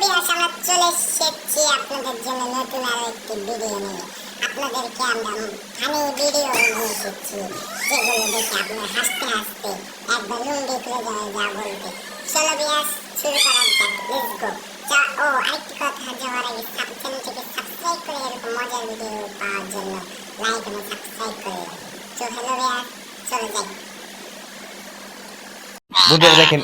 Viewers, আমরা চলে এসেছি আপনাদের জন্য নতুন আরো একটি ভিডিও নিয়ে। আপনাদেরকে আমরা ফানি ভিডিও নিয়ে এসেছি, যেগুলো দেখে আপনার হাসতে হাসতে একবার লুঙ্গি খুলে যাওয়া যা বলতে। চলো ভিউয়ার্স, শুরু করা যাক, লেটস গো। আরেকটি কথা, যাওয়ার আগে চ্যানেলটিকে সাবস্ক্রাইব করে এরকম মজার ভিডিও পাওয়ার জন্য লাইক এবং সাবস্ক্রাইব করে হ্যালো ভিউয়ার্স, চলে যাই। বুঝে দেখেন,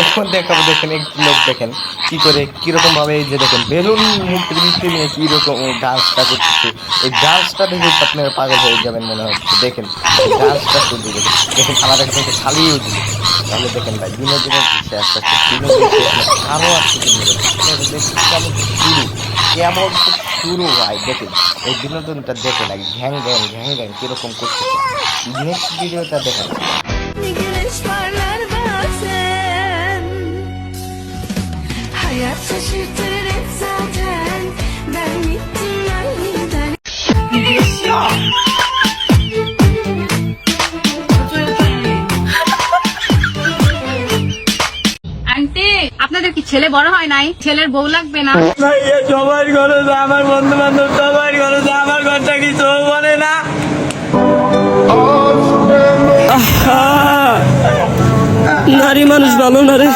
এখন দেখাবো। দেখেন একটি লোক দেখেন কি করে, কিরকম ভাবে এই যে দেখেন বেলুন মুখে নিয়ে কিরকম ডান্সটা করতেছে। এই ডান্সটা দেখে আপনারা পাগল হয়ে যাবেন মনে হচ্ছে। দেখেন ডান্সটা শুধু দেখেন, দেখেন আমার একজনকে খালিও দিল। তাহলে দেখেন ভাই, বিনোদনের কিছু একটা আরো আছে বিনোদন। কেমন শুরু, কেমন শুরু হয় দেখেন। এই বিনোদনটা দেখেন, ঘ্যাং ঘ্যাং ঘ্যাং ঘ্যাং কিরকম করতেছে। নেক্সট ভিডিওটা দেখেন। Hayat şaşırtır hep zaten. Ben gittim aniden. Aunty, আপনাদের কি ছেলে বড় হয় নাই? ছেলের বউ লাগবে না? সবার ঘরে যা, আমার বন্ধু বান্ধব সবার ঘরে যা, আমার ঘরটা কি চৌ বলে না। নারী মানুষ ভালো না রে।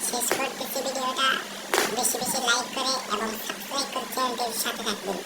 শেষ করতেছি ভিডিওটা। বেশি বেশি লাইক করে এবং সাবস্ক্রাইব করে চ্যানেলটির সাথে থাকবেন।